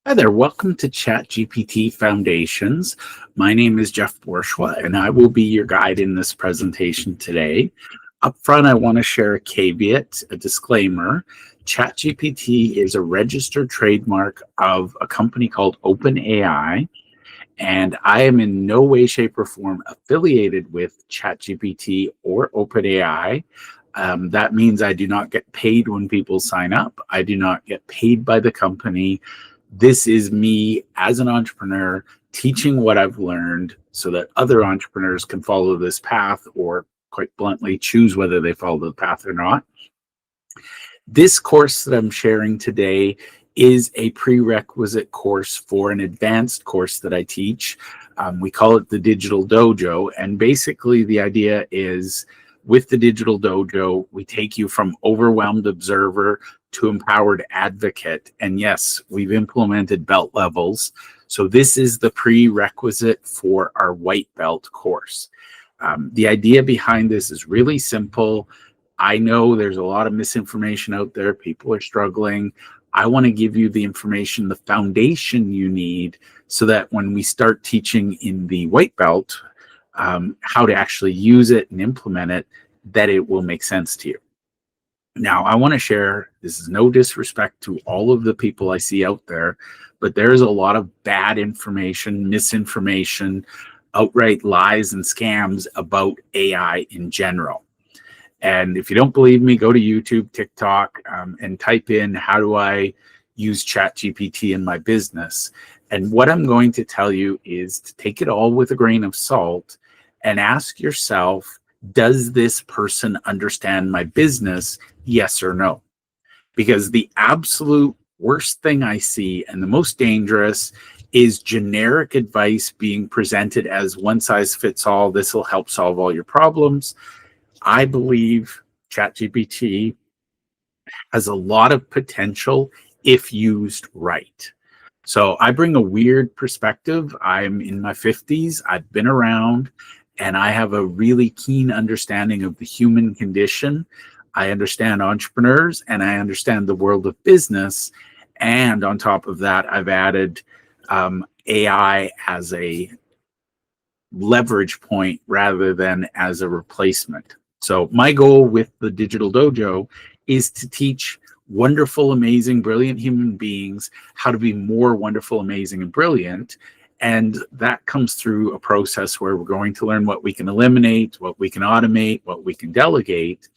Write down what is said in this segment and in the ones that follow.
Hi there, welcome to ChatGPT Foundations. My name is Jeff Borschowa, and I will be your guide in this presentation today. Up front, I want to share a caveat, a disclaimer. ChatGPT is a registered trademark of a company called OpenAI, and I am in no way, shape, or form affiliated with ChatGPT or OpenAI. That means I do not get paid when people sign up. I do not get paid by the company. This is me as an entrepreneur teaching what I've learned so that other entrepreneurs can follow this path, or quite bluntly choose whether they follow the path or not. This course that I'm sharing today is a prerequisite course for an advanced course that I teach. We call it the Digital Dojo. And basically the idea is, with the Digital Dojo, we take you from overwhelmed observer to empowered advocate. And yes, we've implemented belt levels. So this is the prerequisite for our white belt course. The idea behind this is really simple. I know there's a lot of misinformation out there. People are struggling. I want to give you the information, the foundation you need, so that when we start teaching in the white belt, how to actually use it and implement it, that it will make sense to you. Now, I want to share, this is no disrespect to all of the people I see out there, but there's a lot of bad information, misinformation, outright lies and scams about AI in general. And if you don't believe me, go to YouTube, TikTok, and type in, how do I use ChatGPT in my business? And what I'm going to tell you is to take it all with a grain of salt and ask yourself, does this person understand my business? Yes or no? Because the absolute worst thing I see and the most dangerous is generic advice being presented as one size fits all. This will help solve all your problems. I believe ChatGPT has a lot of potential if used right. So I bring a weird perspective. I'm in my 50s. I've been around, and I have a really keen understanding of the human condition. I understand entrepreneurs, and I understand the world of business. And on top of that, I've added AI as a leverage point rather than as a replacement. So my goal with the Digital Dojo is to teach wonderful, amazing, brilliant human beings how to be more wonderful, amazing, and brilliant. And that comes through a process where we're going to learn what we can eliminate, what we can automate, what we can delegate.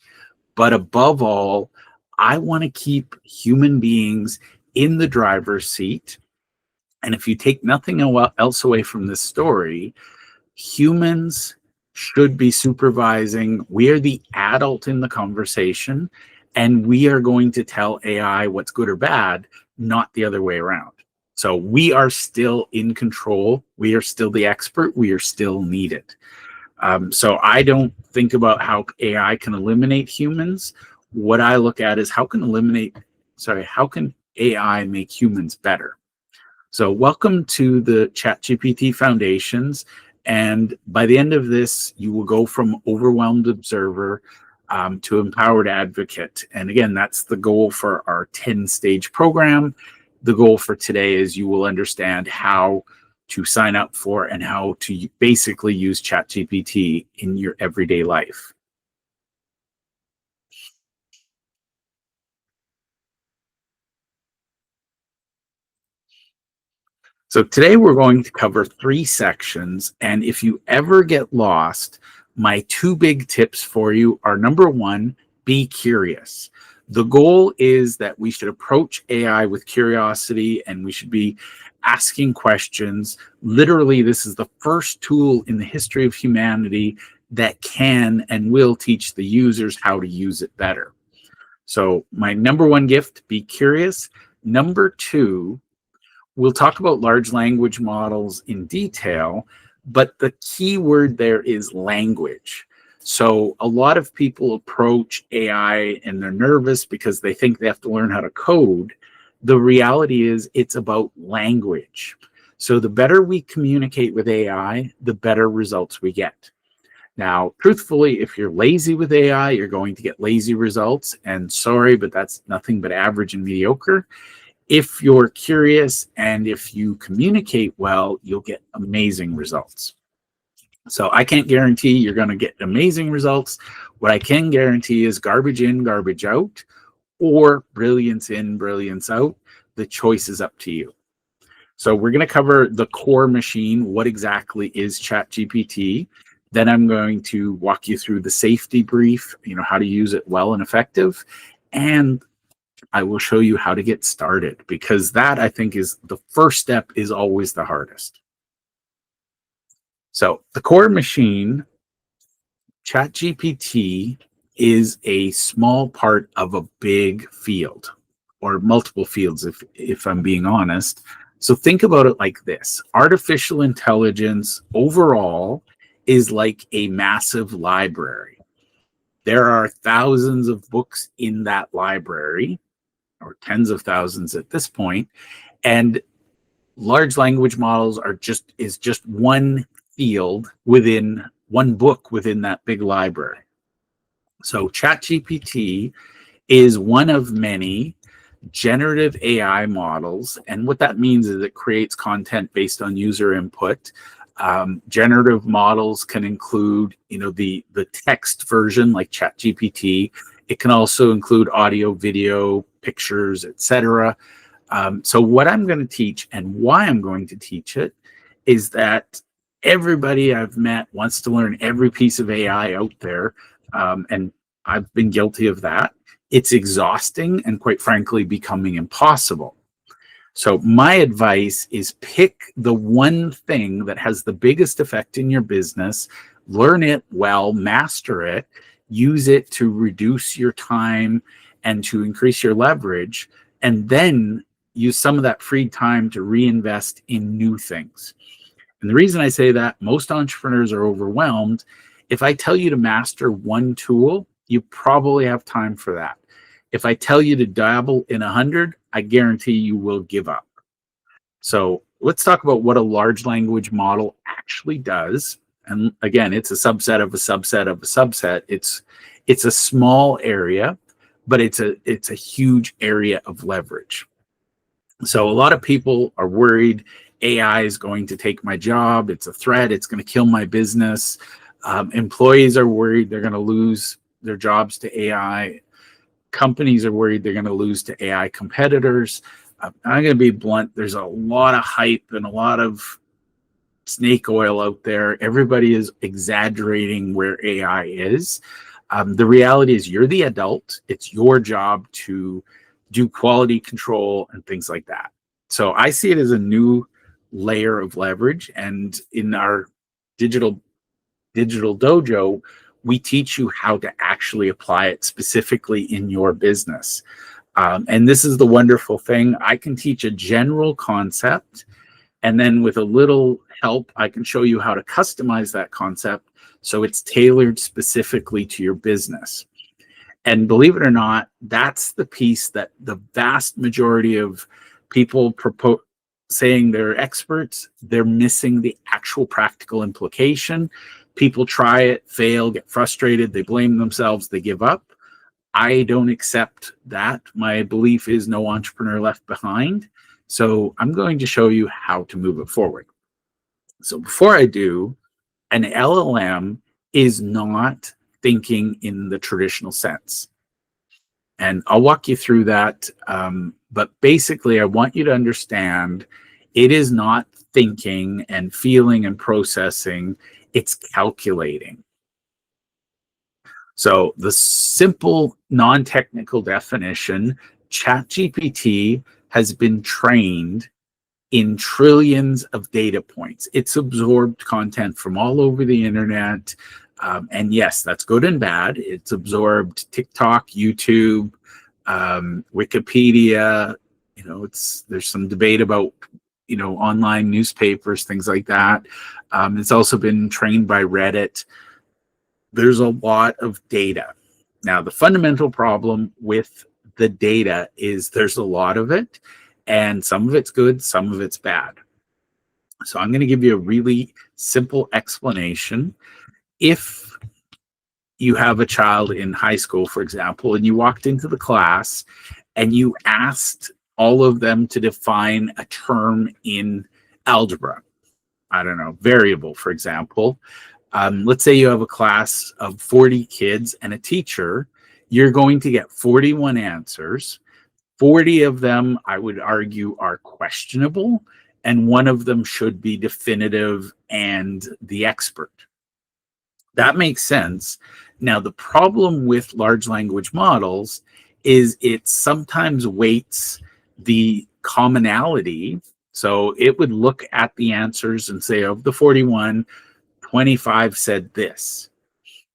But above all, I want to keep human beings in the driver's seat. And if you take nothing else away from this story, humans should be supervising. We are the adult in the conversation, and we are going to tell AI what's good or bad, not the other way around. So we are still in control. We are still the expert. We are still needed. So I don't think about how AI can eliminate humans. What I look at is how can AI make humans better? So welcome to the ChatGPT Foundations. And by the end of this, you will go from overwhelmed observer to empowered advocate. And again, that's the goal for our 10-stage program. The goal for today is you will understand how to sign up for and how to basically use ChatGPT in your everyday life. So today we're going to cover 3 sections, and if you ever get lost, my 2 big tips for you are, number 1, be curious. The goal is that we should approach AI with curiosity, and we should be asking questions. Literally, this is the first tool in the history of humanity that can and will teach the users how to use it better. So my number 1 gift, be curious. Number 2, we'll talk about large language models in detail, but the key word there is language. So a lot of people approach AI and they're nervous because they think they have to learn how to code. The reality is it's about language. So the better we communicate with AI, the better results we get. Now, truthfully, if you're lazy with AI, you're going to get lazy results. And sorry, but that's nothing but average and mediocre. If you're curious and if you communicate well, you'll get amazing results. So I can't guarantee you're going to get amazing results. What I can guarantee is garbage in, garbage out, or brilliance in, brilliance out. The choice is up to you. So we're going to cover the core machine. What exactly is ChatGPT? Then I'm going to walk you through the safety brief, how to use it well and effective. And I will show you how to get started, because that, I think, is the first step, is always the hardest. So the core machine, ChatGPT, is a small part of a big field, or multiple fields, if I'm being honest. So think about it like this. Artificial intelligence overall is like a massive library. There are thousands of books in that library, or tens of thousands at this point, and large language models is just one field within one book within that big library. So ChatGPT is one of many generative AI models, and what that means is it creates content based on user input. Generative models can include, the text version like ChatGPT. It can also include audio, video, pictures, etc. So what I'm going to teach, and why I'm going to teach it, is that everybody I've met wants to learn every piece of AI out there, and I've been guilty of that. It's exhausting and, quite frankly, becoming impossible. So my advice is pick the one thing that has the biggest effect in your business, learn it well, master it, use it to reduce your time and to increase your leverage, and then use some of that free time to reinvest in new things. And the reason I say that, most entrepreneurs are overwhelmed. If I tell you to master one tool, you probably have time for that. If I tell you to dabble in 100, I guarantee you will give up. So let's talk about what a large language model actually does. And again, it's a subset of a subset of a subset. It's a small area, but it's a huge area of leverage. So a lot of people are worried AI is going to take my job. It's a threat. It's going to kill my business. Employees are worried they're going to lose their jobs to AI. Companies are worried they're going to lose to AI competitors. I'm going to be blunt. There's a lot of hype and a lot of snake oil out there. Everybody is exaggerating where AI is. The reality is you're the adult. It's your job to do quality control and things like that. So I see it as a new layer of leverage. And in our Digital Dojo, we teach you how to actually apply it specifically in your business. And this is the wonderful thing. I can teach a general concept, and then with a little help, I can show you how to customize that concept so it's tailored specifically to your business. And believe it or not, that's the piece that the vast majority of people saying they're experts, they're missing the actual practical implication. People try it, fail, get frustrated, they blame themselves, they give up. I don't accept that. My belief is no entrepreneur left behind. So I'm going to show you how to move it forward. So before I do, an LLM is not thinking in the traditional sense. And I'll walk you through that. But basically, I want you to understand it is not thinking and feeling and processing, it's calculating. So the simple non-technical definition, ChatGPT has been trained in trillions of data points. It's absorbed content from all over the internet. And yes, that's good and bad. It's absorbed TikTok, YouTube, Wikipedia. There's some debate about, online newspapers, things like that. It's also been trained by Reddit. There's a lot of data. Now, the fundamental problem with the data is there's a lot of it, and some of it's good, some of it's bad. So I'm going to give you a really simple explanation. If you have a child in high school, for example, and you walked into the class and you asked all of them to define a term in algebra. I don't know, variable, for example. Let's say you have a class of 40 kids and a teacher. You're going to get 41 answers. 40 of them, I would argue, are questionable, and one of them should be definitive and the expert. That makes sense. Now, the problem with large language models is it sometimes weights the commonality. So it would look at the answers and say, of the 41, 25 said this.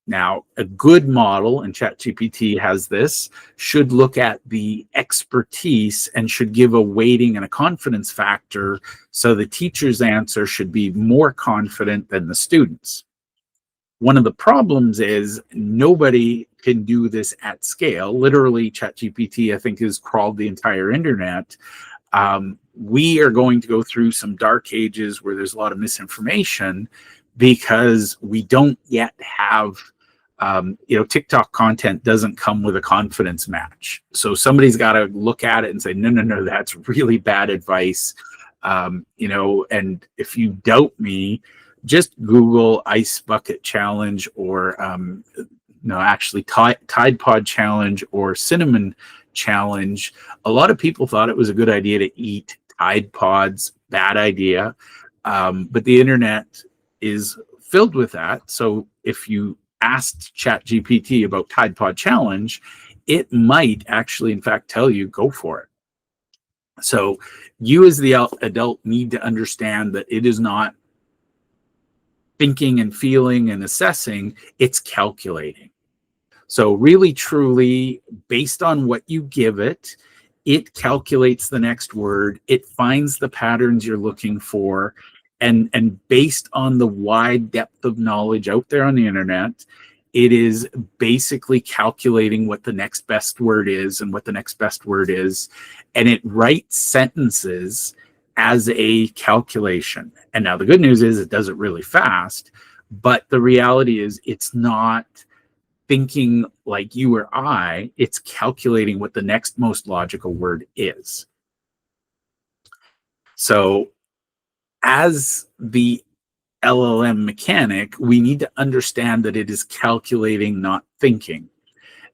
Now, a good model, and ChatGPT has this, should look at the expertise and should give a weighting and a confidence factor. So the teacher's answer should be more confident than the student's. One of the problems is nobody can do this at scale. Literally, ChatGPT, I think, has crawled the entire internet. We are going to go through some dark ages where there's a lot of misinformation because we don't yet have, TikTok content doesn't come with a confidence match. So somebody's got to look at it and say, no, that's really bad advice. And if you doubt me, just Google ice bucket challenge or Tide Pod challenge or cinnamon challenge. A lot of people thought it was a good idea to eat Tide Pods. Bad idea. But the internet is filled with that. So if you asked ChatGPT about Tide Pod challenge, it might actually, in fact, tell you go for it. So you as the adult need to understand that it is not thinking and feeling and assessing, it's calculating. So really, truly, based on what you give it, it calculates the next word, it finds the patterns you're looking for, and based on the wide depth of knowledge out there on the internet, it is basically calculating what the next best word is and what the next best word is, and it writes sentences as a calculation. And now the good news is it does it really fast, but the reality is it's not thinking like you or I, it's calculating what the next most logical word is. So as the LLM mechanic, we need to understand that it is calculating, not thinking.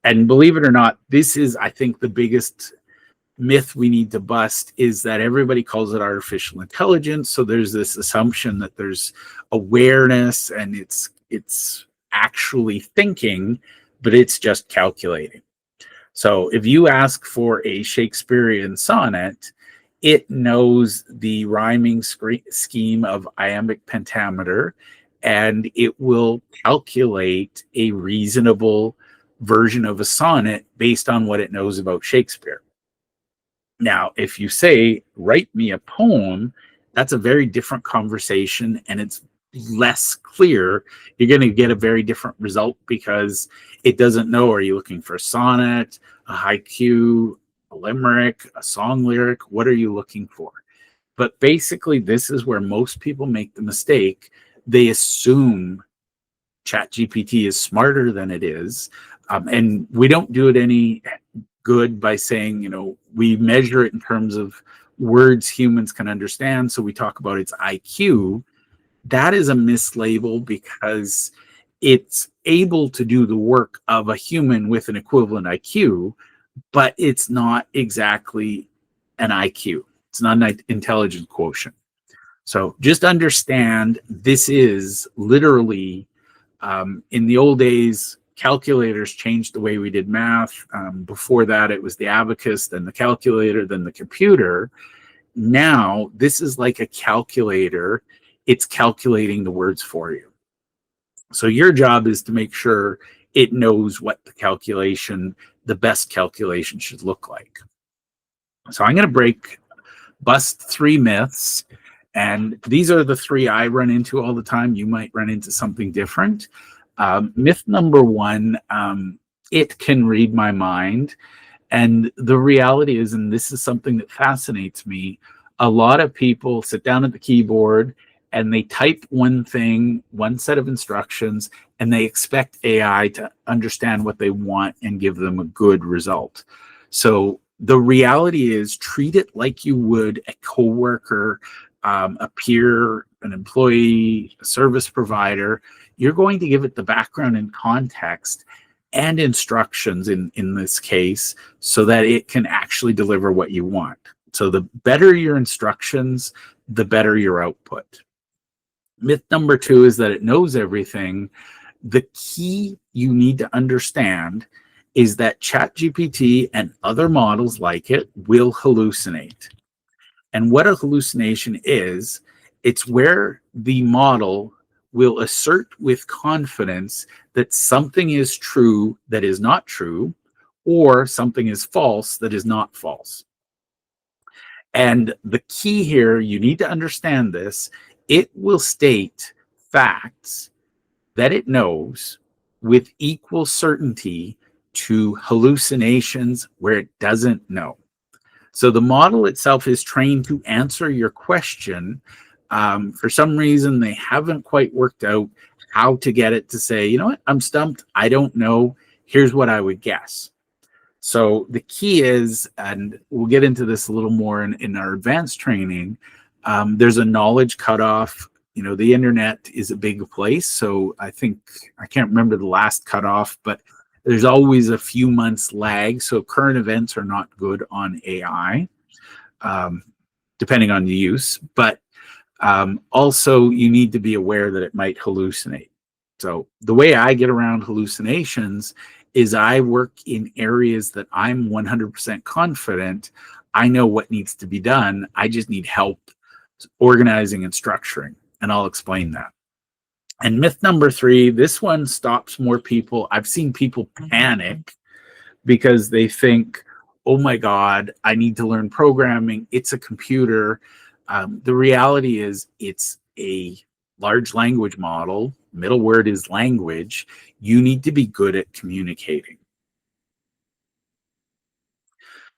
And believe it or not, this is, I think, the biggest myth we need to bust, is that everybody calls it artificial intelligence. So there's this assumption that there's awareness and it's actually thinking, but it's just calculating. So if you ask for a Shakespearean sonnet, it knows the rhyming scheme of iambic pentameter, and it will calculate a reasonable version of a sonnet based on what it knows about Shakespeare. Now, if you say, write me a poem, that's a very different conversation, and it's less clear. You're going to get a very different result because it doesn't know, are you looking for a sonnet, a haiku, a limerick, a song lyric? What are you looking for? But basically, this is where most people make the mistake. They assume ChatGPT is smarter than it is. And we don't do it any good by saying, we measure it in terms of words humans can understand. So we talk about its IQ. That is a mislabel because it's able to do the work of a human with an equivalent IQ, but it's not exactly an IQ. It's not an intelligence quotient. So just understand this is literally, in the old days, calculators changed the way we did math. Before that, it was the abacus, then the calculator, then the computer. Now, this is like a calculator. It's calculating the words for you. So your job is to make sure it knows what the best calculation should look like. So I'm going to bust 3 myths. And these are the 3 I run into all the time. You might run into something different. Myth number 1, it can read my mind. And the reality is, and this is something that fascinates me, a lot of people sit down at the keyboard and they type one thing, one set of instructions, and they expect AI to understand what they want and give them a good result. So The reality is treat it like you would a coworker, a peer, an employee, a service provider. You're going to give it the background and context and instructions in this case so that it can actually deliver what you want. So the better your instructions, the better your output. Myth number 2 is that it knows everything. The key you need to understand is that ChatGPT and other models like it will hallucinate. And what a hallucination is, it's where the model will assert with confidence that something is true that is not true, or something is false that is not false. And the key here, you need to understand this, it will state facts that it knows with equal certainty to hallucinations where it doesn't know. So the model itself is trained to answer your question. For some reason, they haven't quite worked out how to get it to say, you know what, I'm stumped. I don't know. Here's what I would guess. So the key is, and we'll get into this a little more in our advanced training, there's a knowledge cutoff. You know, the internet is a big place. So I think, I can't remember the last cutoff, but there's always a few months lag. So current events are not good on AI, depending on the use. But also, you need to be aware that it might hallucinate. So the way I get around hallucinations is I work in areas that I'm 100% confident I know what needs to be done. I just need help organizing and structuring, and I'll explain that. And myth number 3, this one stops more people. I've seen people panic because they think, oh my God, I need to learn programming. It's a computer. The reality is it's a large language model. Middle word is language. You need to be good at communicating.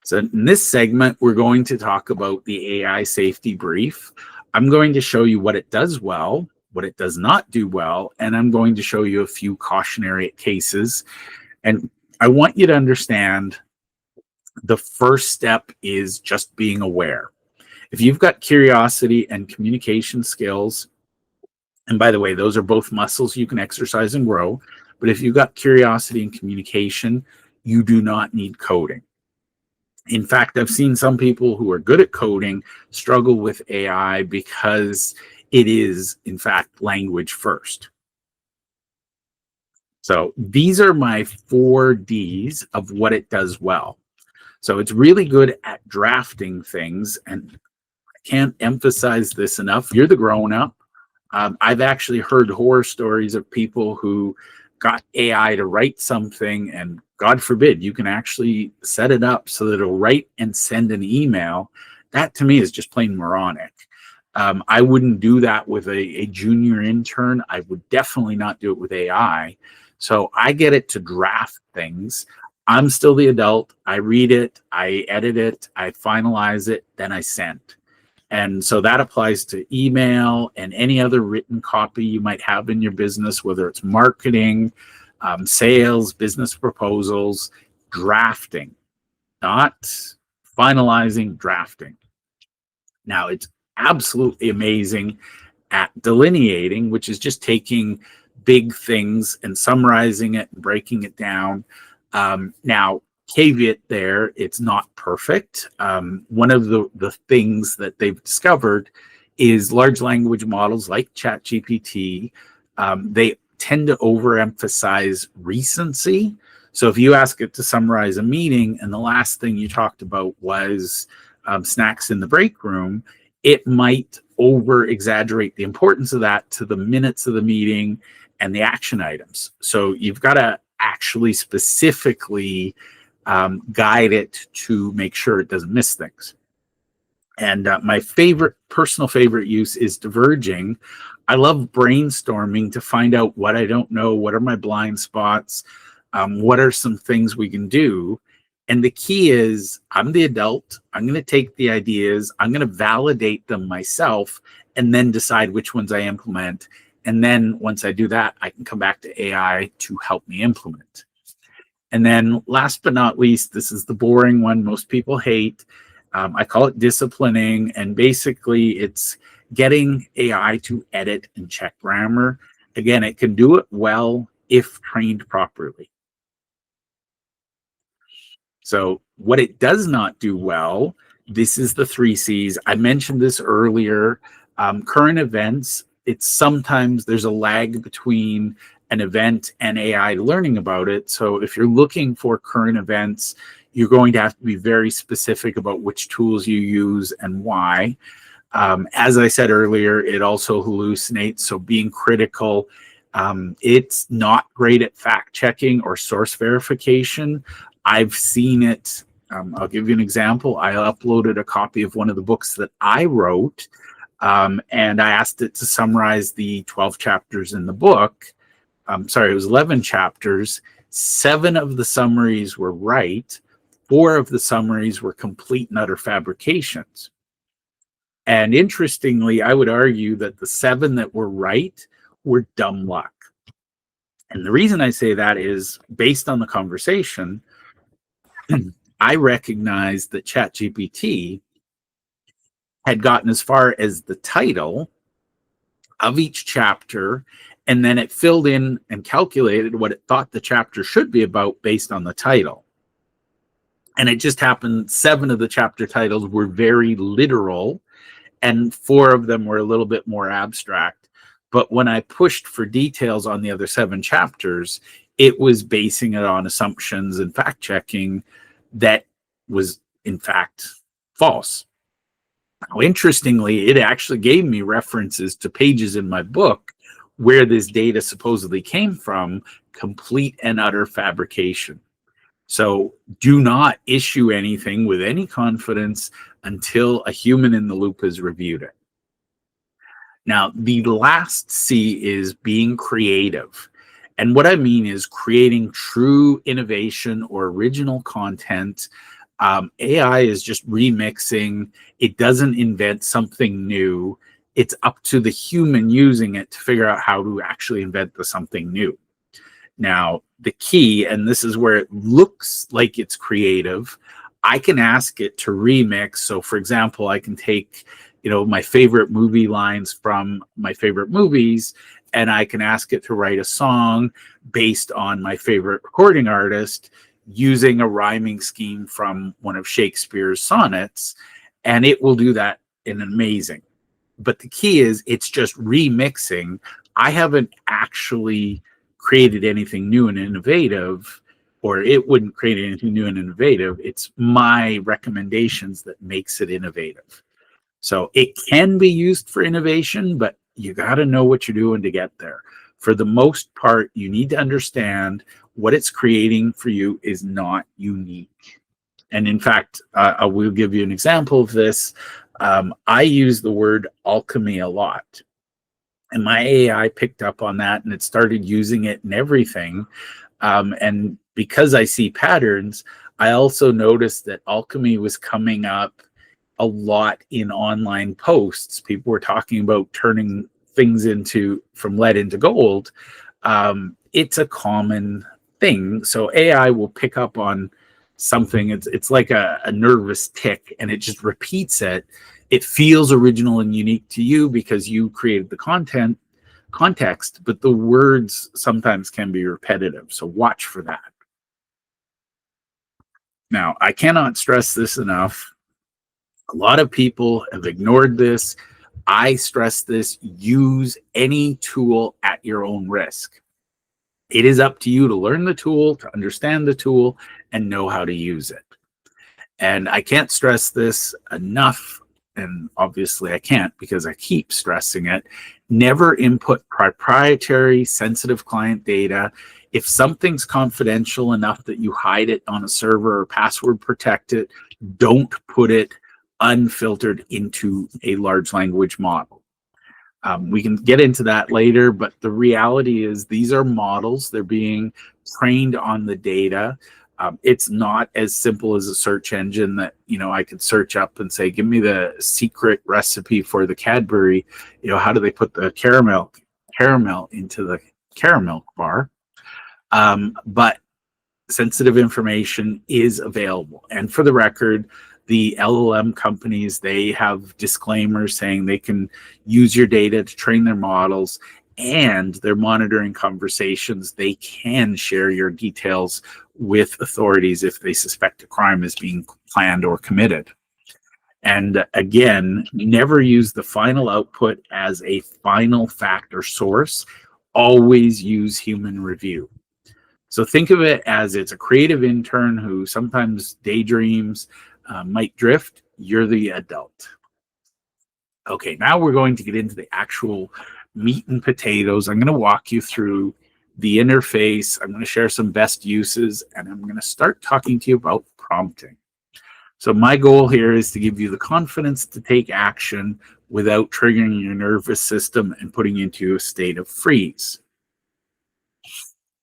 So in this segment, we're going to talk about the AI safety brief. I'm going to show you what it does well, what it does not do well, and I'm going to show you a few cautionary cases. And I want you to understand the first step is just being aware. If you've got curiosity and communication skills, and by the way, those are both muscles you can exercise and grow, but if you've got curiosity and communication, you do not need coding. In fact, I've seen some people who are good at coding struggle with AI because it is, in fact, language first. So these are my 4 Ds of what it does well. So it's really good at drafting things, and I can't emphasize this enough. You're the grown-up. I've actually heard horror stories of people who got AI to write something, and God forbid, you can actually set it up so that it'll write and send an email. That to me is just plain moronic. I wouldn't do that with a junior intern. I would definitely not do it with AI. So I get it to draft things. I'm still the adult. I read it, I edit it, I finalize it, then I send. And so that applies to email and any other written copy you might have in your business, whether it's marketing, sales, business proposals, drafting, not finalizing, drafting. Now, it's absolutely amazing at delineating, which is just taking big things and summarizing it and breaking it down. Now, caveat there, it's not perfect. One of the things that they've discovered is large language models like ChatGPT, they tend to overemphasize recency. So if you ask it to summarize a meeting and the last thing you talked about was snacks in the break room, it might over exaggerate the importance of that to the minutes of the meeting and the action items. So you've got to actually specifically guide it to make sure it doesn't miss things. And my personal favorite use is diverging. I love brainstorming to find out what I don't know, what are my blind spots, what are some things we can do. And the key is I'm the adult. I'm going to take the ideas, I'm going to validate them myself, and then decide which ones I implement. And then once I do that, I can come back to AI to help me implement. And then last but not least, this is the boring one most people hate. I call it disciplining. And basically, it's getting AI to edit and check grammar. Again, it can do it well if trained properly. So, what it does not do well, this is the three C's. I mentioned this earlier. Current events, it's sometimes there's a lag between an event and AI learning about it. So, if you're looking for current events, you're going to have to be very specific about which tools you use and why. As I said earlier, it also hallucinates. So, being critical, it's not great at fact checking or source verification. I've seen it. I'll give you an example. I uploaded a copy of one of the books that I wrote, and I asked it to summarize the 12 chapters in the book. Sorry, it was 11 chapters. 7 of the summaries were right. 4 of the summaries were complete and utter fabrications. And interestingly, I would argue that the 7 that were right were dumb luck. And the reason I say that is based on the conversation, I recognized that ChatGPT had gotten as far as the title of each chapter, and then it filled in and calculated what it thought the chapter should be about based on the title. And it just happened 7 of the chapter titles were very literal, and 4 of them were a little bit more abstract. But when I pushed for details on the other 7 chapters, it was basing it on assumptions and fact checking that was, in fact, false. Now, interestingly, it actually gave me references to pages in my book where this data supposedly came from, complete and utter fabrication. So do not issue anything with any confidence until a human in the loop has reviewed it. Now, the last C is being creative. And what I mean is creating true innovation or original content. AI is just remixing. It doesn't invent something new. It's up to the human using it to figure out how to actually invent the something new. Now, the key, and this is where it looks like it's creative, I can ask it to remix. So, for example, I can take, my favorite movie lines from my favorite movies, and I can ask it to write a song based on my favorite recording artist using a rhyming scheme from one of Shakespeare's sonnets, and it will do that in amazing. But the key is it's just remixing. I haven't actually created anything new and innovative, or it wouldn't create anything new and innovative. It's my recommendations that makes it innovative. So it can be used for innovation, but you got to know what you're doing to get there. For the most part, you need to understand what it's creating for you is not unique. And in fact, I will give you an example of this. I use the word alchemy a lot. And my AI picked up on that and it started using it in everything. And because I see patterns, I also noticed that alchemy was coming up a lot in online posts. People were talking about turning things from lead into gold. It's a common thing. So AI will pick up on something. It's like a nervous tick, and it just repeats it. It feels original and unique to you because you created the context, but the words sometimes can be repetitive. So watch for that. Now, I cannot stress this enough. A lot of people have ignored this. I stress this: use any tool at your own risk. It is up to you to learn the tool, to understand the tool, and know how to use it. And I can't stress this enough. And obviously I can't because I keep stressing it. Never input proprietary sensitive client data. If something's confidential enough that you hide it on a server or password protect it, don't put it unfiltered into a large language model. We can get into that later, but the reality is these are models. They're being trained on the data. It's not as simple as a search engine that, I could search up and say, give me the secret recipe for the Cadbury. How do they put the caramel into the caramel bar? But sensitive information is available. And for the record, the LLM companies, they have disclaimers saying they can use your data to train their models, and they're monitoring conversations. They can share your details with authorities if they suspect a crime is being planned or committed. And again, never use the final output as a final fact or source. Always use human review. So think of it as it's a creative intern who sometimes daydreams, might drift. You're the adult. Okay, now we're going to get into the actual meat and potatoes. I'm going to walk you through the interface. I'm going to share some best uses, and I'm going to start talking to you about prompting. So my goal here is to give you the confidence to take action without triggering your nervous system and putting you into a state of freeze.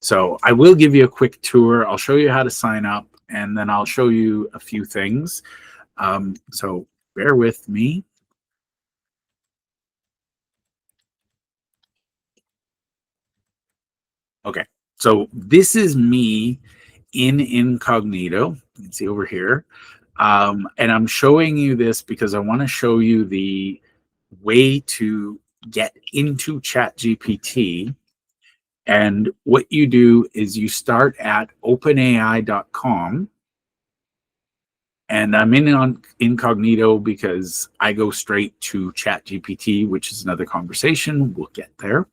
So I will give you a quick tour. I'll show you how to sign up, and then I'll show you a few things. So bear with me. Okay, so this is me in incognito. You can see over here. And I'm showing you this because I want to show you the way to get into ChatGPT. And what you do is you start at openai.com. And I'm in incognito because I go straight to ChatGPT, which is another conversation. We'll get there.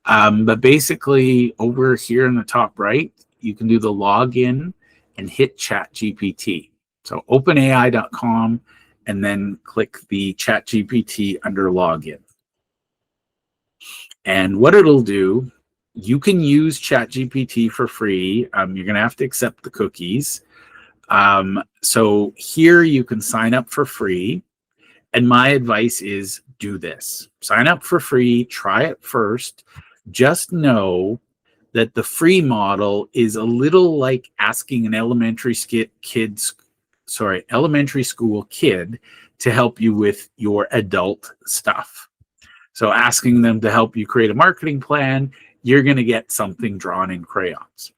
But basically, over here in the top right, you can do the login and hit ChatGPT. So openai.com, and then click the ChatGPT under login. And what it'll do, you can use ChatGPT for free. You're going to have to accept the cookies. So here you can sign up for free. And my advice is do this. Sign up for free, try it first. Just know that the free model is a little like asking an elementary school kid to help you with your adult stuff. So asking them to help you create a marketing plan, you're going to get something drawn in crayons.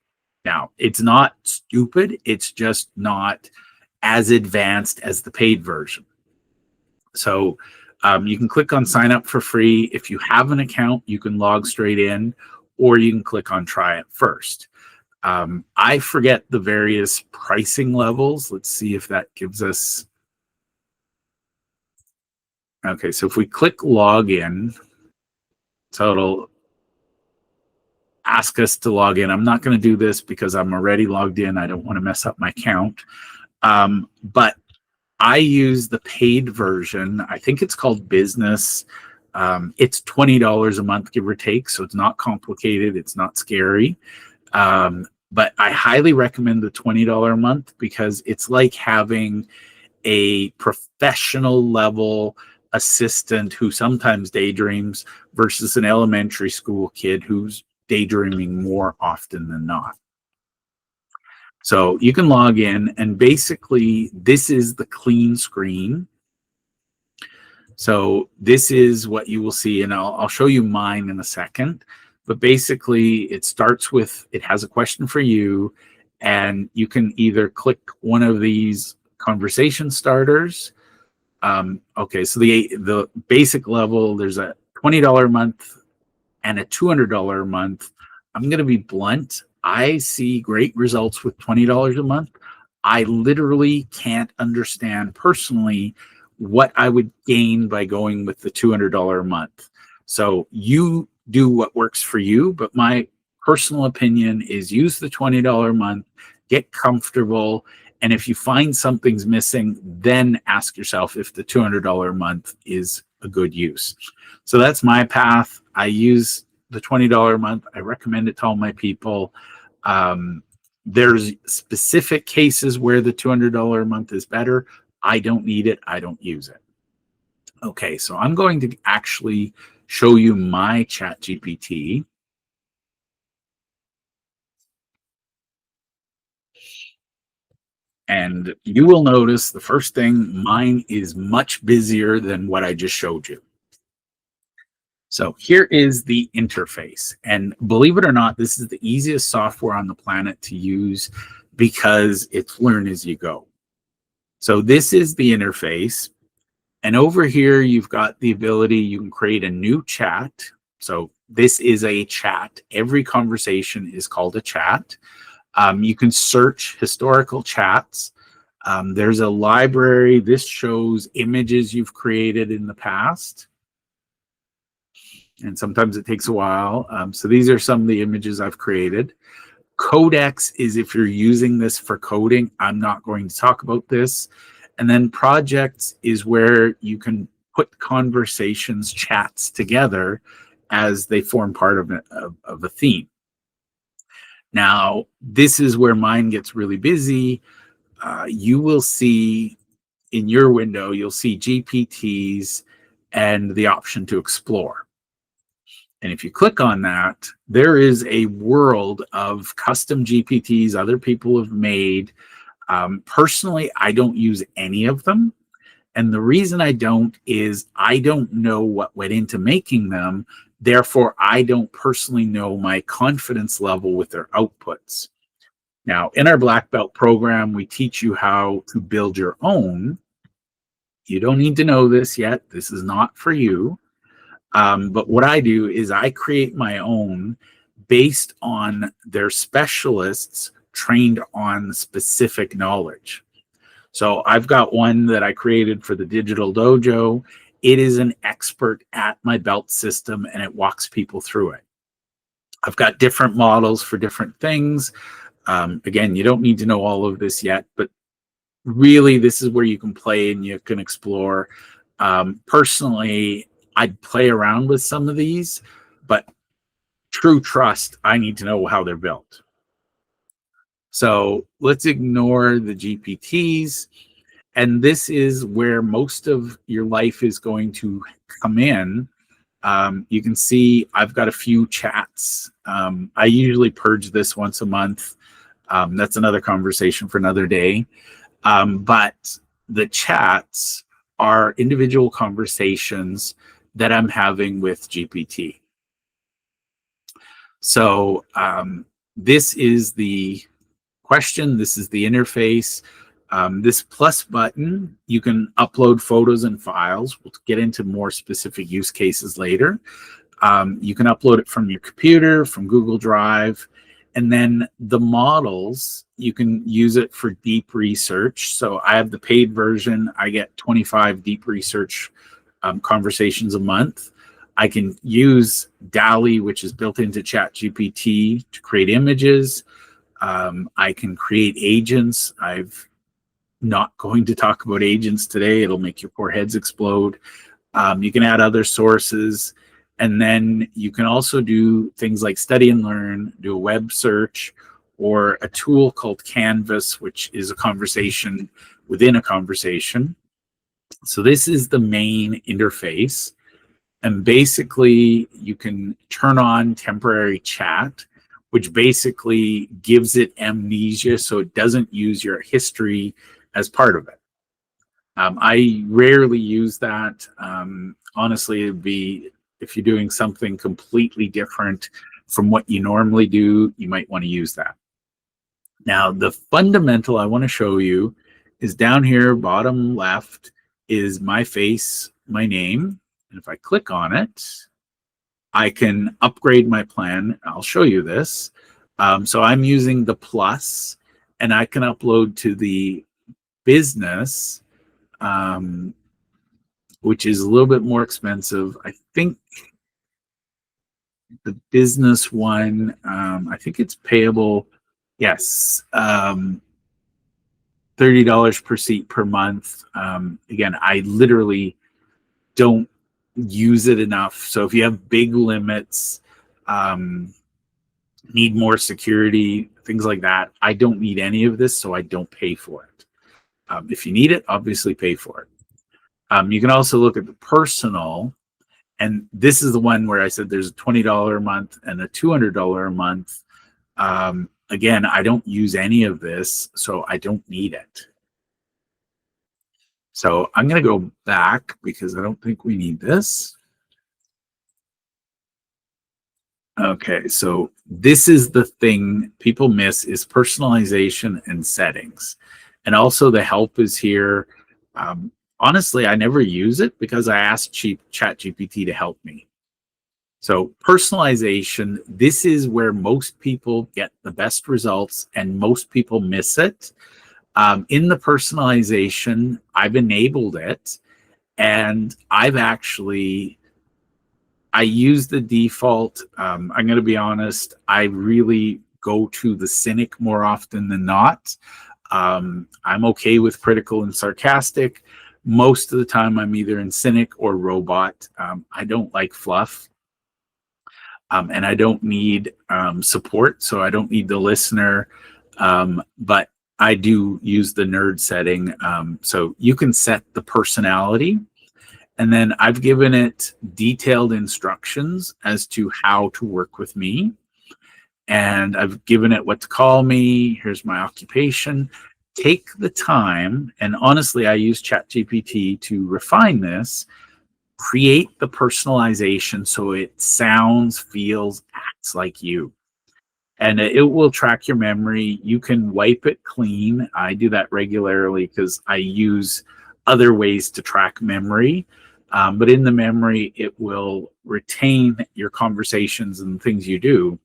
Now, it's not stupid. It's just not as advanced as the paid version. So you can click on sign up for free. If you have an account, you can log straight in, or you can click on try it first. I forget the various pricing levels. Let's see if that gives us. Okay, so if we click login, so it'll ask us to log in. I'm not going to do this because I'm already logged in. I don't want to mess up my account. But I use the paid version. I think it's called Business. It's $20 a month, give or take. So it's not complicated. It's not scary. But I highly recommend the $20 a month because it's like having a professional level assistant who sometimes daydreams versus an elementary school kid who's daydreaming more often than not. So you can log in, and basically this is the clean screen. So this is what you will see, and I'll show you mine in a second. But basically it starts with, it has a question for you, and you can either click one of these conversation starters. Okay, so the basic level, there's a $20 a month and a $200 a month. I'm going to be blunt. I see great results with $20 a month. I literally can't understand personally what I would gain by going with the $200 a month. So you do what works for you, but my personal opinion is use the $20 a month, get comfortable, and if you find something's missing, then ask yourself if the $200 a month is a good use. So that's my path. I use the $20 a month. I recommend it to all my people. There's specific cases where the $200 a month is better. I don't need it. I don't use it. Okay, so I'm going to actually show you my ChatGPT. And you will notice the first thing, mine is much busier than what I just showed you. So here is the interface. And believe it or not, this is the easiest software on the planet to use because it's learn as you go. So this is the interface. And over here, you've got the ability, you can create a new chat. So this is a chat. Every conversation is called a chat. You can search historical chats. There's a library. This shows images you've created in the past. And sometimes it takes a while. So these are some of the images I've created. Codex is if you're using this for coding. I'm not going to talk about this. And then projects is where you can put conversations, chats together as they form part of a theme. Now, this is where mine gets really busy. You will see in your window, you'll see GPTs and the option to explore. And if you click on that, there is a world of custom GPTs other people have made. Personally, I don't use any of them. And the reason I don't is I don't know what went into making them. Therefore, I don't personally know my confidence level with their outputs. Now, in our Black Belt program, we teach you how to build your own. You don't need to know this yet. This is not for you. But what I do is I create my own based on their specialists trained on specific knowledge. So I've got one that I created for the Digital Dojo. It is an expert at my belt system and it walks people through it. I've got different models for different things. Again, you don't need to know all of this yet, but really this is where you can play and you can explore. Personally, I'd play around with some of these, but true trust, I need to know how they're built. So let's ignore the GPTs. And this is where most of your life is going to come in. You can see I've got a few chats. I usually purge this once a month. That's another conversation for another day. But the chats are individual conversations that I'm having with GPT. So this is the question. This is the interface. This plus button, you can upload photos and files. We'll get into more specific use cases later. You can upload it from your computer, from Google Drive. And then the models, you can use it for deep research. So I have the paid version. I get 25 deep research conversations a month. I can use DALL-E, which is built into ChatGPT, to create images. I can create agents. I'm not going to talk about agents today. It'll make your poor heads explode. You can add other sources. And then you can also do things like study and learn, do a web search, or a tool called Canvas, which is a conversation within a conversation. So this is the main interface. And basically, you can turn on temporary chat, which basically gives it amnesia, so it doesn't use your history as part of it. I rarely use that. Honestly, it'd be if you're doing something completely different from what you normally do, you might want to use that. Now, the fundamental I want to show you is down here, bottom left, is my face, my name. And if I click on it, I can upgrade my plan. I'll show you this. So I'm using the plus, and I can upload to the business, which is a little bit more expensive. I think the business one, I think it's payable. Yes. $30 per seat per month. Again, I literally don't use it enough. So if you have big limits, need more security, things like that, I don't need any of this, so I don't pay for it. If you need it, obviously pay for it. You can also look at the personal, and this is the one where I said there's a $20 a month and a $200 a month. Again, I don't use any of this, so I don't need it. So I'm going to go back because I don't think we need this. Okay, so this is the thing people miss is personalization and settings. And also the help is here. Um, Honestly, I never use it because I asked ChatGPT to help me. So personalization, this is where most people get the best results and most people miss it. In the personalization, I've enabled it and I use the default. I'm going to be honest, I really go to the cynic more often than not. I'm okay with critical and sarcastic. Most of the time, I'm either in cynic or robot. I don't like fluff. And I don't need support, so I don't need the listener. But I do use the nerd setting. So you can set the personality, and then I've given it detailed instructions as to how to work with me. And I've given it what to call me. Here's my occupation. Take the time, and honestly, I use ChatGPT to refine this, create the personalization so it sounds, feels, acts like you. And it will track your memory. You can wipe it clean. I do that regularly because I use other ways to track memory. But in the memory, it will retain your conversations and things you do.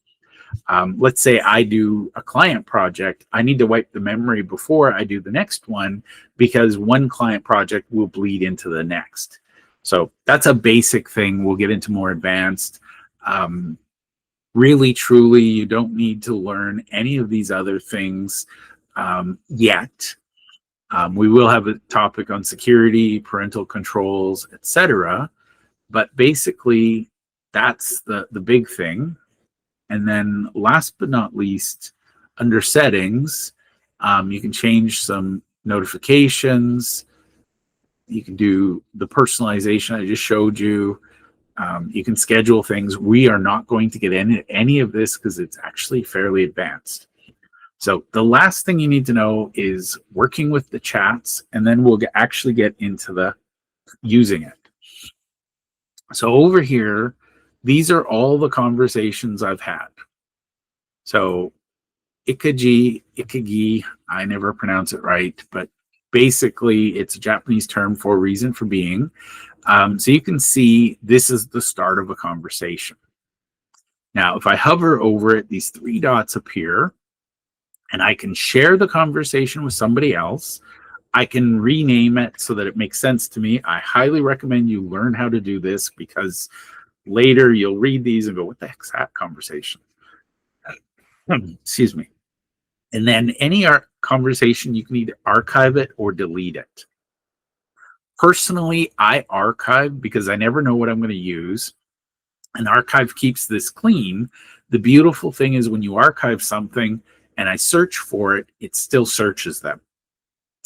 Let's say I do a client project, I need to wipe the memory before I do the next one because one client project will bleed into the next. So that's a basic thing. We'll get into more advanced. Really, truly, you don't need to learn any of these other things yet. We will have a topic on security, parental controls, etc. But basically, that's the big thing. And then last but not least, under settings, you can change some notifications. You can do the personalization I just showed you. You can schedule things. We are not going to get any of this because it's actually fairly advanced. So the last thing you need to know is working with the chats, and then we'll actually get into the using it. So over here, these are all the conversations I've had. So Ikagi, I never pronounce it right, but basically it's a Japanese term for reason for being. So you can see this is the start of a conversation. Now, if I hover over it, these three dots appear, and I can share the conversation with somebody else. I can rename it so that it makes sense to me. I highly recommend you learn how to do this because later you'll read these and go, what the heck's that conversation? Excuse me. And then any conversation, you can either archive it or delete it. Personally, I archive because I never know what I'm going to use. And archive keeps this clean. The beautiful thing is when you archive something and I search for it, it still searches them.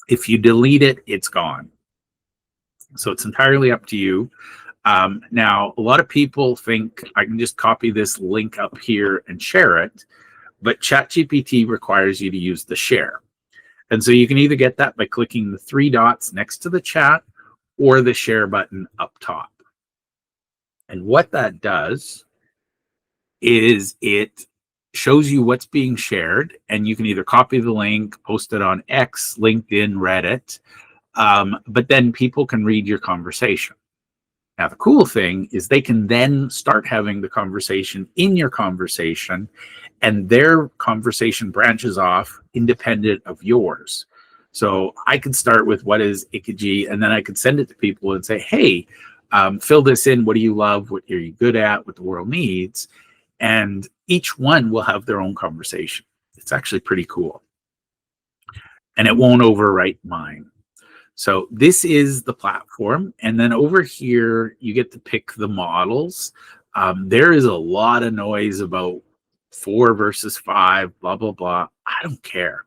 If you delete it, it's gone. So it's entirely up to you. Now, a lot of people think I can just copy this link up here and share it, but ChatGPT requires you to use the share. And so you can either get that by clicking the three dots next to the chat or the share button up top. And what that does is it shows you what's being shared, and you can either copy the link, post it on X, LinkedIn, Reddit, but then people can read your conversation. Now, the cool thing is they can then start having the conversation in your conversation, and their conversation branches off independent of yours. So I could start with what is Ikiji, and then I could send it to people and say, hey, fill this in. What do you love? What are you good at? What the world needs? And each one will have their own conversation. It's actually pretty cool. And it won't overwrite mine. So this is the platform. And then over here, you get to pick the models. There is a lot of noise about 4 versus 5, blah, blah, blah. I don't care.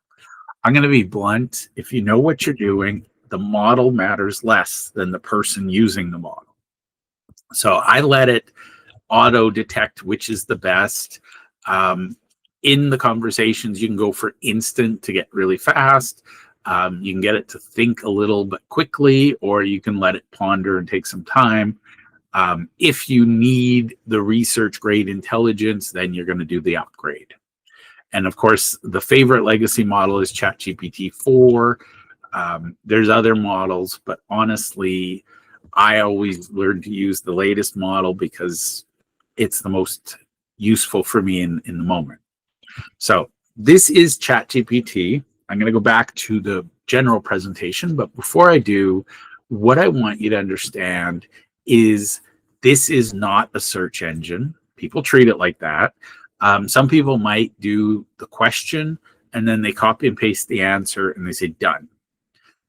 I'm going to be blunt. If you know what you're doing, the model matters less than the person using the model. So I let it auto detect which is the best. In the conversations, you can go for instant to get really fast. You can get it to think a little bit quickly, or you can let it ponder and take some time. If you need the research grade intelligence, then you're going to do the upgrade. And of course, the favorite legacy model is ChatGPT 4. There's other models, but honestly, I always learn to use the latest model because it's the most useful for me in the moment. So this is ChatGPT. I'm going to go back to the general presentation, but before I do, what I want you to understand is this is not a search engine. People treat it like that. Some people might do the question and then they copy and paste the answer and they say done.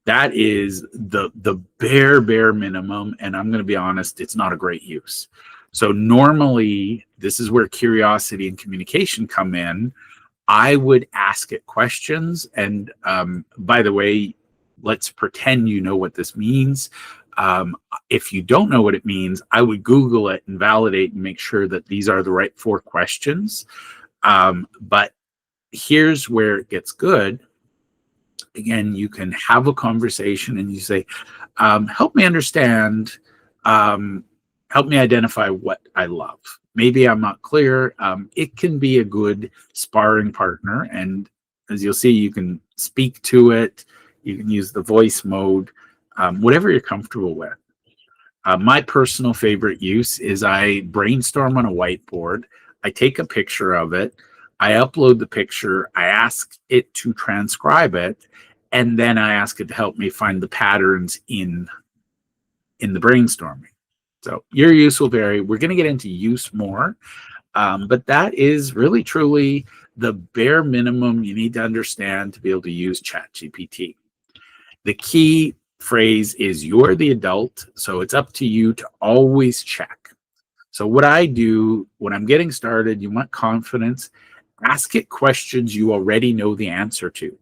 That is the bare minimum, and I'm going to be honest, it's not a great use. So normally, this is where curiosity and communication come in. I would ask it questions, and by the way, let's pretend you know what this means. If you don't know what it means, I would Google it and validate and make sure that these are the right 4 questions. But here's where it gets good. Again, you can have a conversation and you say, help me understand, help me identify what I love. Maybe I'm not clear. It can be a good sparring partner. And as you'll see, you can speak to it. You can use the voice mode, whatever you're comfortable with. My personal favorite use is I brainstorm on a whiteboard. I take a picture of it. I upload the picture. I ask it to transcribe it. And then I ask it to help me find the patterns in the brainstorming. So your use will vary. We're going to get into use more, but that is really, truly the bare minimum you need to understand to be able to use ChatGPT. The key phrase is you're the adult, so it's up to you to always check. So what I do when I'm getting started, you want confidence, ask it questions you already know the answer to.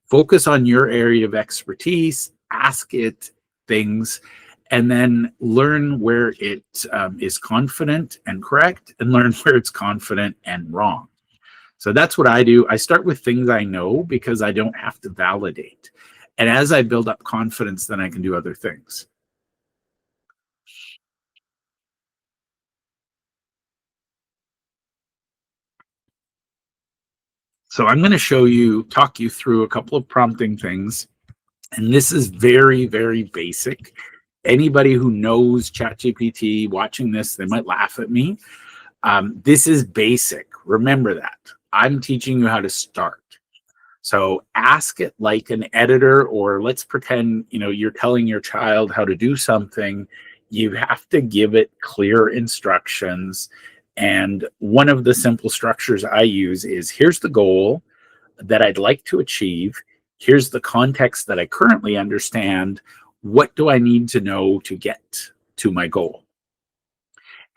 Focus on your area of expertise, ask it things, and then learn where it is confident and correct, and learn where it's confident and wrong. So that's what I do. I start with things I know because I don't have to validate. And as I build up confidence, then I can do other things. So I'm going to talk you through a couple of prompting things. And this is very, very basic. Anybody who knows ChatGPT watching this, they might laugh at me. This is basic. Remember that. I'm teaching you how to start. So ask it like an editor, or let's pretend, you're telling your child how to do something. You have to give it clear instructions. And one of the simple structures I use is here's the goal that I'd like to achieve. Here's the context that I currently understand. What do I need to know to get to my goal?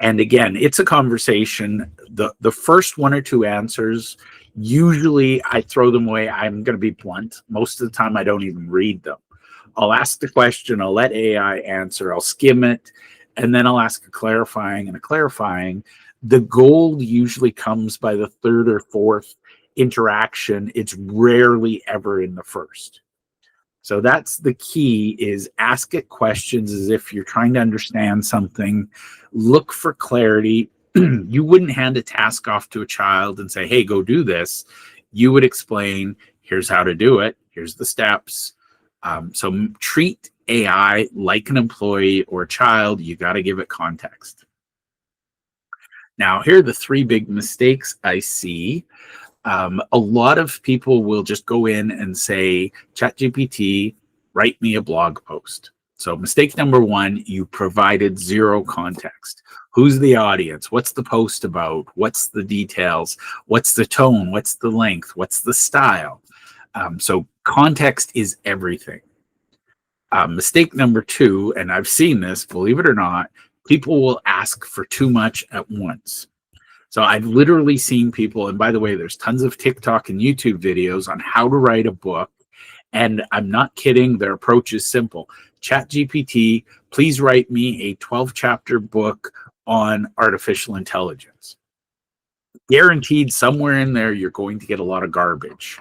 And again, it's a conversation. The first 1 or 2 answers, usually I throw them away. I'm going to be blunt. Most of the time, I don't even read them. I'll ask the question. I'll let AI answer. I'll skim it. And then I'll ask a clarifying and a clarifying. The gold usually comes by the 3rd or 4th interaction. It's rarely ever in the first. So that's the key, is ask it questions as if you're trying to understand something. Look for clarity. You wouldn't hand a task off to a child and say, hey, go do this. You would explain, here's how to do it. Here's the steps. So treat AI like an employee or a child. You got to give it context. Now, here are the 3 big mistakes I see. A lot of people will just go in and say, ChatGPT, write me a blog post. So mistake number 1, you provided 0 context. Who's the audience? What's the post about? What's the details? What's the tone? What's the length? What's the style? So context is everything. Mistake number 2, and I've seen this, believe it or not, people will ask for too much at once. So I've literally seen people, and by the way, there's tons of TikTok and YouTube videos on how to write a book. And I'm not kidding, their approach is simple. ChatGPT, please write me a 12-chapter book on artificial intelligence. Guaranteed somewhere in there, you're going to get a lot of garbage.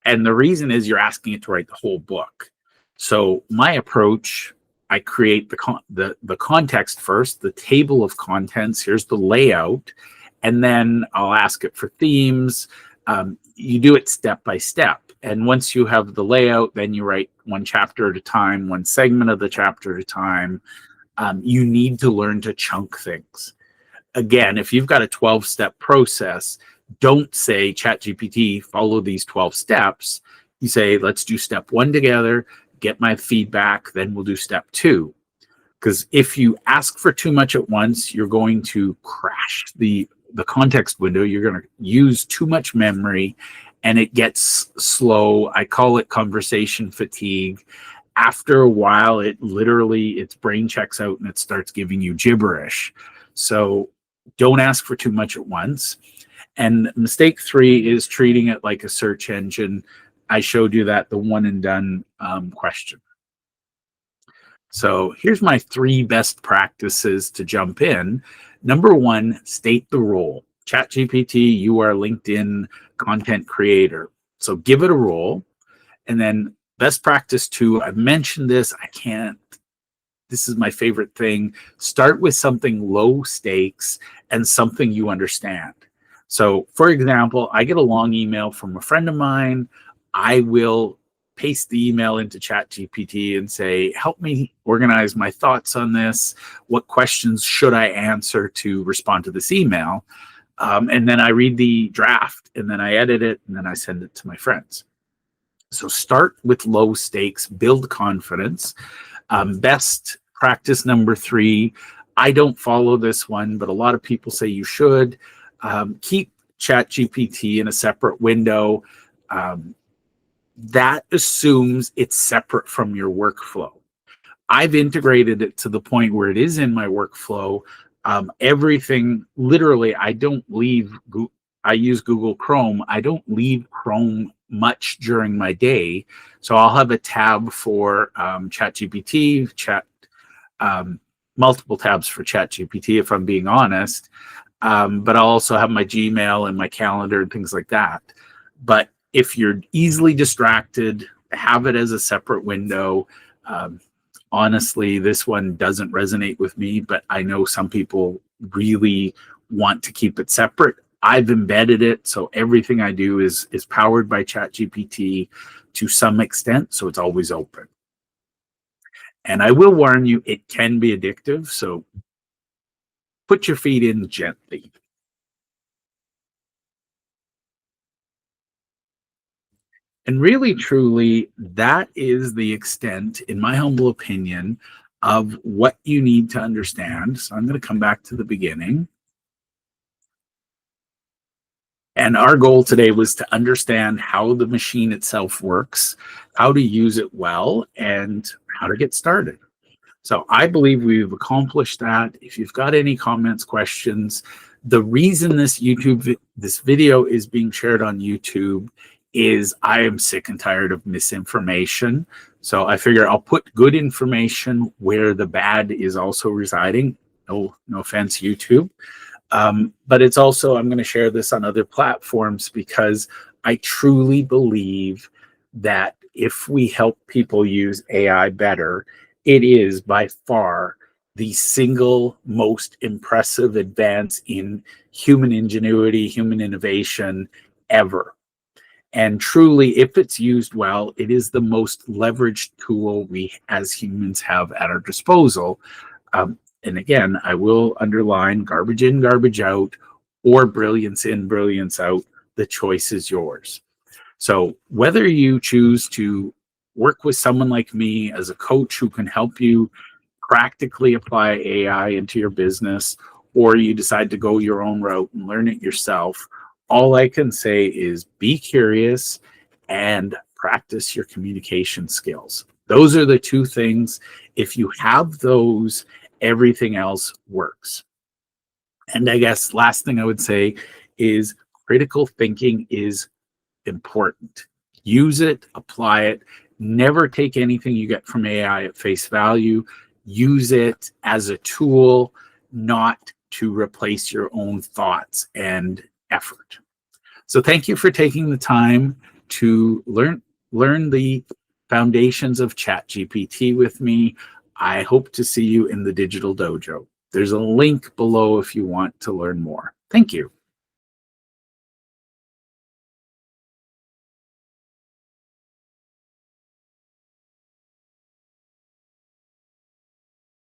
And the reason is you're asking it to write the whole book. So my approach, I create the context first, the table of contents. Here's the layout, and then I'll ask it for themes. You do it step by step, and once you have the layout, then you write one chapter at a time, one segment of the chapter at a time. You need to learn to chunk things. Again, if you've got a 12-step process, don't say, ChatGPT, follow these 12 steps. You say, let's do step 1 together, get my feedback, then we'll do step 2. Because if you ask for too much at once, you're going to crash the context window. You're going to use too much memory, and it gets slow. I call it conversation fatigue. After a while, its brain checks out and it starts giving you gibberish. So don't ask for too much at once. And mistake 3 is treating it like a search engine. I showed you that, the one and done question. So here's my 3 best practices to jump in. Number 1, state the role. ChatGPT, you are a LinkedIn content creator. So give it a role. And then best practice 2, I've mentioned this, this is my favorite thing. Start with something low stakes and something you understand. So for example, I get a long email from a friend of mine. I will paste the email into ChatGPT and say, help me organize my thoughts on this. What questions should I answer to respond to this email? And then I read the draft, and then I edit it, and then I send it to my friends. So start with low stakes, build confidence. Best practice number 3, I don't follow this one, but a lot of people say you should. Keep ChatGPT in a separate window. That assumes it's separate from your workflow. I've integrated it to the point where it is in my workflow. Everything, literally, I use Google Chrome. I don't leave Chrome much during my day. So I'll have a tab for ChatGPT, multiple tabs for ChatGPT, if I'm being honest. But I'll also have my Gmail and my calendar and things like that. But if you're easily distracted, have it as a separate window. Honestly, this one doesn't resonate with me, but I know some people really want to keep it separate. I've embedded it, so everything I do is powered by ChatGPT to some extent, so it's always open. And I will warn you, it can be addictive, so put your feet in gently. And really, truly, that is the extent, in my humble opinion, of what you need to understand. So I'm going to come back to the beginning. And our goal today was to understand how the machine itself works, how to use it well, and how to get started. So I believe we've accomplished that. If you've got any comments, questions, the reason this video is being shared on YouTube is I am sick and tired of misinformation. So I figure I'll put good information where the bad is also residing. No offense, YouTube. But it's also, I'm going to share this on other platforms because I truly believe that if we help people use AI better, it is by far the single most impressive advance in human ingenuity, human innovation ever. And truly, if it's used well, it is the most leveraged tool we as humans have at our disposal. And again, I will underline garbage in, garbage out, or brilliance in, brilliance out. The choice is yours. So whether you choose to work with someone like me as a coach who can help you practically apply AI into your business, or you decide to go your own route and learn it yourself, all I can say is be curious and practice your communication skills. Those are the 2 things. If you have those, everything else works. And I guess last thing I would say is critical thinking is important. Use it, apply it. Never take anything you get from AI at face value. Use it as a tool, not to replace your own thoughts and effort. So thank you for taking the time to learn the foundations of ChatGPT with me. I hope to see you in the Digital Dojo. There's a link below if you want to learn more. Thank you.